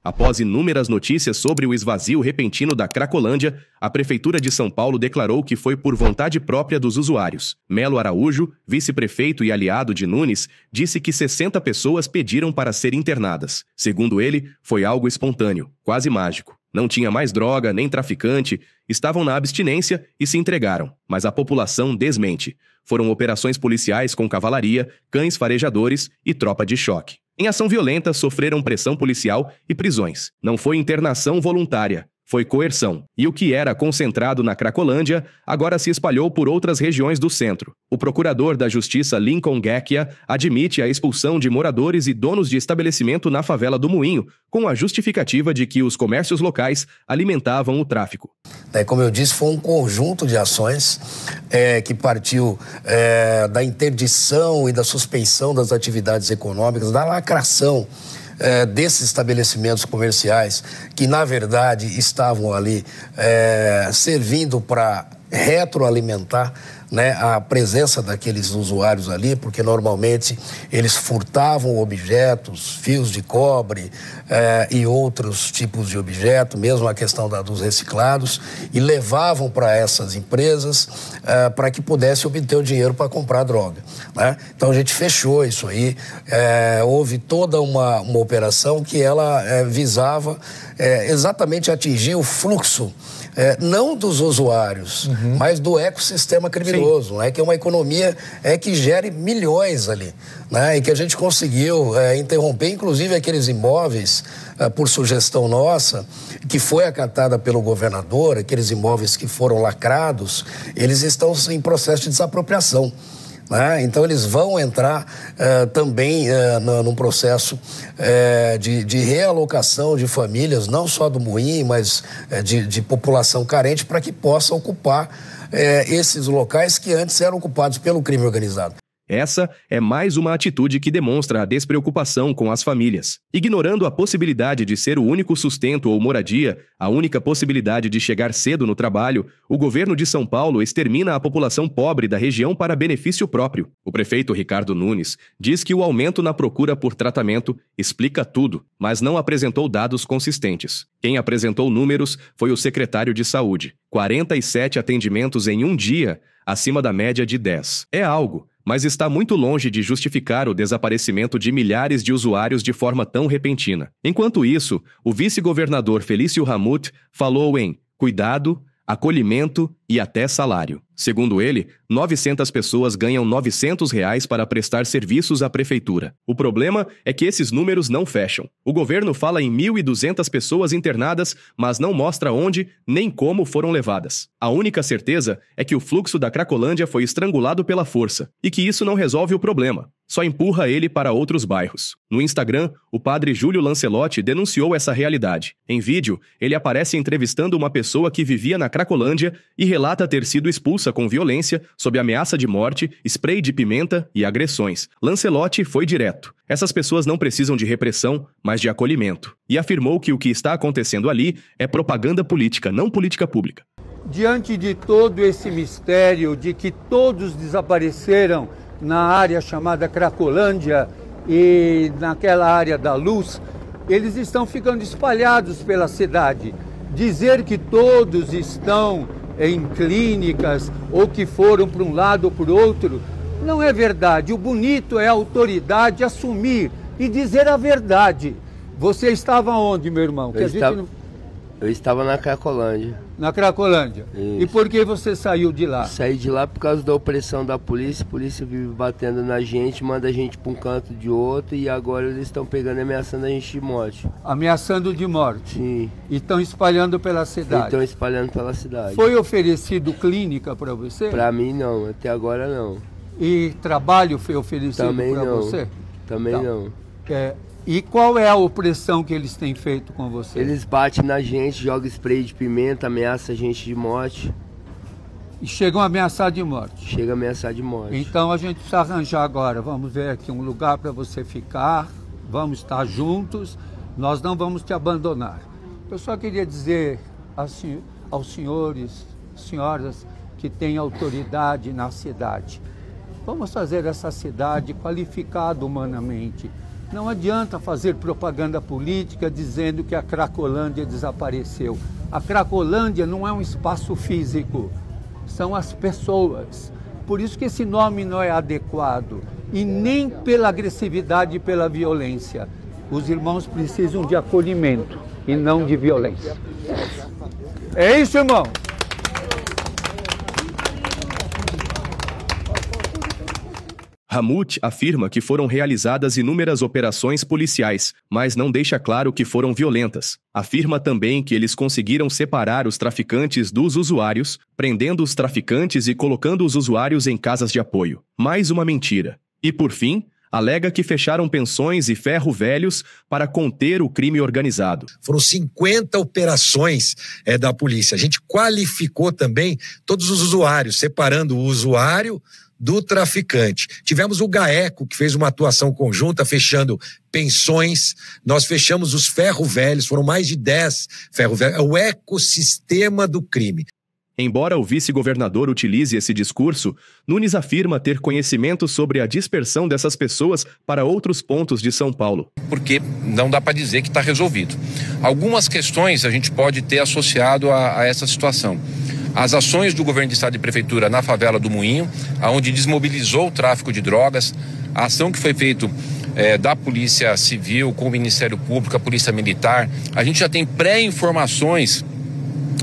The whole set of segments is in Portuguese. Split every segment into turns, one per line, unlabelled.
Após inúmeras notícias sobre o esvazio repentino da Cracolândia, a Prefeitura de São Paulo declarou que foi por vontade própria dos usuários. Melo Araújo, vice-prefeito e aliado de Nunes, disse que 60 pessoas pediram para serem internadas. Segundo ele, foi algo espontâneo, quase mágico. Não tinha mais droga, nem traficante, estavam na abstinência e se entregaram. Mas a população desmente. Foram operações policiais com cavalaria, cães farejadores e tropa de choque. Em ação violenta, sofreram pressão policial e prisões. Não foi internação voluntária, foi coerção. E o que era concentrado na Cracolândia, agora se espalhou por outras regiões do centro. O procurador da Justiça Lincoln Guecchia admite a expulsão de moradores e donos de estabelecimento na favela do Moinho, com a justificativa de que os comércios locais alimentavam o tráfico.
Como eu disse, foi um conjunto de ações que partiu da interdição e da suspensão das atividades econômicas, da lacração desses estabelecimentos comerciais que, na verdade, estavam ali servindo para retroalimentar, né, a presença daqueles usuários ali, porque normalmente eles furtavam objetos, fios de cobre e outros tipos de objeto, mesmo a questão dos reciclados, e levavam para essas empresas para que pudesse obter o dinheiro para comprar droga, né? Então a gente fechou isso aí, houve toda uma operação que ela visava exatamente atingir o fluxo não dos usuários, mas do ecossistema criminoso, né? Que é uma economia que gere milhões ali, né? E que a gente conseguiu interromper, inclusive aqueles imóveis, por sugestão nossa, que foi acatada pelo governador, aqueles imóveis que foram lacrados, eles estão em processo de desapropriação. Então eles vão entrar também num processo de realocação de famílias, não só do Moinho, mas de população carente, para que possa ocupar esses locais que antes eram ocupados pelo crime organizado.
Essa é mais uma atitude que demonstra a despreocupação com as famílias. Ignorando a possibilidade de ser o único sustento ou moradia, a única possibilidade de chegar cedo no trabalho, o governo de São Paulo extermina a população pobre da região para benefício próprio. O prefeito Ricardo Nunes diz que o aumento na procura por tratamento explica tudo, mas não apresentou dados consistentes. Quem apresentou números foi o secretário de Saúde. 47 atendimentos em um dia, acima da média de 10. É algo, mas está muito longe de justificar o desaparecimento de milhares de usuários de forma tão repentina. Enquanto isso, o vice-governador Felício Ramute falou em cuidado, acolhimento e até salário. Segundo ele, 900 pessoas ganham R$900 para prestar serviços à prefeitura. O problema é que esses números não fecham. O governo fala em 1.200 pessoas internadas, mas não mostra onde nem como foram levadas. A única certeza é que o fluxo da Cracolândia foi estrangulado pela força e que isso não resolve o problema, só empurra ele para outros bairros. No Instagram, o padre Júlio Lancelotti denunciou essa realidade. Em vídeo, ele aparece entrevistando uma pessoa que vivia na Cracolândia e relata ter sido expulsa com violência, sob ameaça de morte, spray de pimenta e agressões. Lancelotti foi direto. Essas pessoas não precisam de repressão, mas de acolhimento. E afirmou que o que está acontecendo ali é propaganda política, não política pública.
Diante de todo esse mistério de que todos desapareceram na área chamada Cracolândia e naquela área da Luz, eles estão ficando espalhados pela cidade. Dizer que todos estão em clínicas ou que foram para um lado ou para o outro, não é verdade. O bonito é a autoridade assumir e dizer a verdade. Você estava onde, meu irmão?
Eu estava na Cracolândia.
Na Cracolândia? Isso. E por que você saiu de lá?
Saí de lá por causa da opressão da polícia. A polícia vive batendo na gente, manda a gente para um canto de outro e agora eles estão pegando e ameaçando a gente de morte.
Ameaçando de morte?
Sim.
E estão espalhando pela cidade?
Estão espalhando pela cidade.
Foi oferecido clínica para você?
Para mim não, até agora não.
E trabalho foi oferecido para você?
Também não.
E qual é a opressão que eles têm feito com você?
Eles batem na gente, jogam spray de pimenta, ameaçam a gente de morte.
E chegam a ameaçar de morte?
Chega a ameaçar de morte.
Então a gente precisa arranjar agora, vamos ver aqui um lugar para você ficar, vamos estar juntos, nós não vamos te abandonar. Eu só queria dizer aos senhores, senhoras que têm autoridade na cidade, vamos fazer essa cidade qualificada humanamente. Não adianta fazer propaganda política dizendo que a Cracolândia desapareceu. A Cracolândia não é um espaço físico, são as pessoas. Por isso que esse nome não é adequado, e nem pela agressividade e pela violência. Os irmãos precisam de acolhimento e não de violência. É isso, irmão.
Ramute afirma que foram realizadas inúmeras operações policiais, mas não deixa claro que foram violentas. Afirma também que eles conseguiram separar os traficantes dos usuários, prendendo os traficantes e colocando os usuários em casas de apoio. Mais uma mentira. E, por fim, alega que fecharam pensões e ferro-velhos para conter o crime organizado.
Foram 50 operações da polícia. A gente qualificou também todos os usuários, separando o usuário do traficante. Tivemos o GAECO, que fez uma atuação conjunta, fechando pensões. Nós fechamos os ferro-velhos, foram mais de 10 ferro-velhos. É o ecossistema do crime.
Embora o vice-governador utilize esse discurso, Nunes afirma ter conhecimento sobre a dispersão dessas pessoas para outros pontos de São Paulo.
Porque não dá para dizer que está resolvido. Algumas questões a gente pode ter associado a essa situação. As ações do governo de estado e prefeitura na favela do Moinho, onde desmobilizou o tráfico de drogas, a ação que foi feita da Polícia Civil com o Ministério Público, a Polícia Militar, a gente já tem pré-informações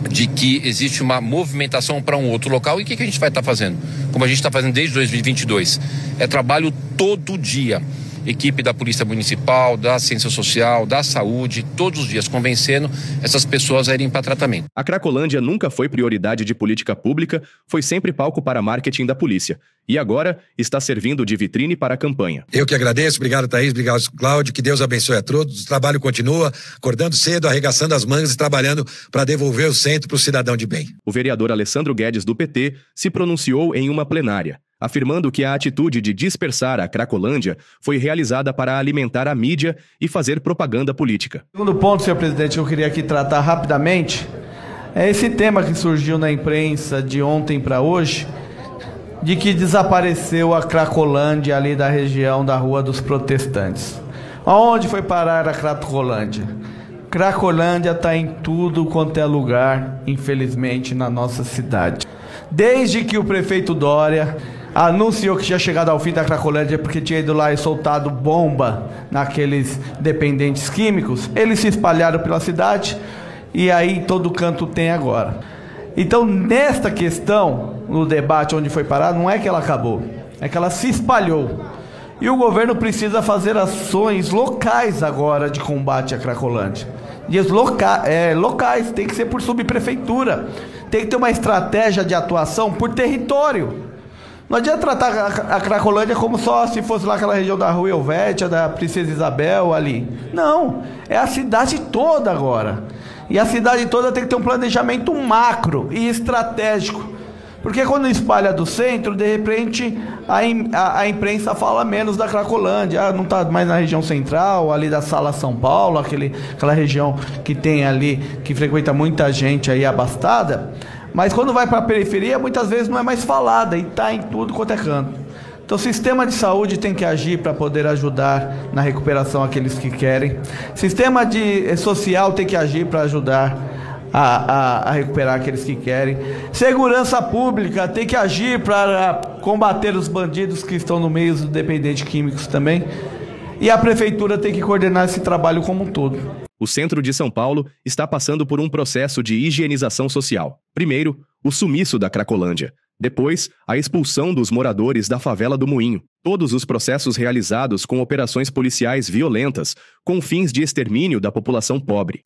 de que existe uma movimentação para um outro local. E o que a gente vai estar fazendo? Como a gente está fazendo desde 2022. É trabalho todo dia. Equipe da Polícia Municipal, da Ciência Social, da Saúde, todos os dias convencendo essas pessoas a irem para tratamento.
A Cracolândia nunca foi prioridade de política pública, foi sempre palco para marketing da polícia. E agora está servindo de vitrine para a campanha.
Eu que agradeço, obrigado Thaís, obrigado Cláudio, que Deus abençoe a todos. O trabalho continua, acordando cedo, arregaçando as mangas e trabalhando para devolver o centro para o cidadão de bem.
O vereador Alessandro Guedes, do PT, se pronunciou em uma plenária, afirmando que a atitude de dispersar a Cracolândia foi realizada para alimentar a mídia e fazer propaganda política.
Segundo ponto, senhor presidente, que eu queria aqui tratar rapidamente, é esse tema que surgiu na imprensa de ontem para hoje, de que desapareceu a Cracolândia ali da região da Rua dos Protestantes. Aonde foi parar a Cracolândia? Cracolândia está em tudo quanto é lugar, infelizmente, na nossa cidade. Desde que o prefeito Dória anunciou que tinha chegado ao fim da Cracolândia porque tinha ido lá e soltado bomba naqueles dependentes químicos, eles se espalharam pela cidade e aí todo canto tem agora. Então, nesta questão, no debate onde foi parar, não é que ela acabou, é que ela se espalhou. E o governo precisa fazer ações locais agora de combate à Cracolândia. Dias locais, tem que ser por subprefeitura. Tem que ter uma estratégia de atuação por território. Não adianta tratar a Cracolândia como só se fosse lá aquela região da Rua Helvétia, da Princesa Isabel ali. Não, é a cidade toda agora. E a cidade toda tem que ter um planejamento macro e estratégico. Porque quando espalha do centro, de repente a imprensa fala menos da Cracolândia. Não está mais na região central, ali da Sala São Paulo, aquela região que tem ali, que frequenta muita gente aí abastada. Mas quando vai para a periferia, muitas vezes não é mais falada e está em tudo quanto é canto. Então o sistema de saúde tem que agir para poder ajudar na recuperação aqueles que querem. Sistema social tem que agir para ajudar a recuperar aqueles que querem. Segurança pública tem que agir para combater os bandidos que estão no meio dos dependentes químicos também. E a prefeitura tem que coordenar esse trabalho como um todo.
O centro de São Paulo está passando por um processo de higienização social. Primeiro, o sumiço da Cracolândia. Depois, a expulsão dos moradores da favela do Moinho. Todos os processos realizados com operações policiais violentas, com fins de extermínio da população pobre.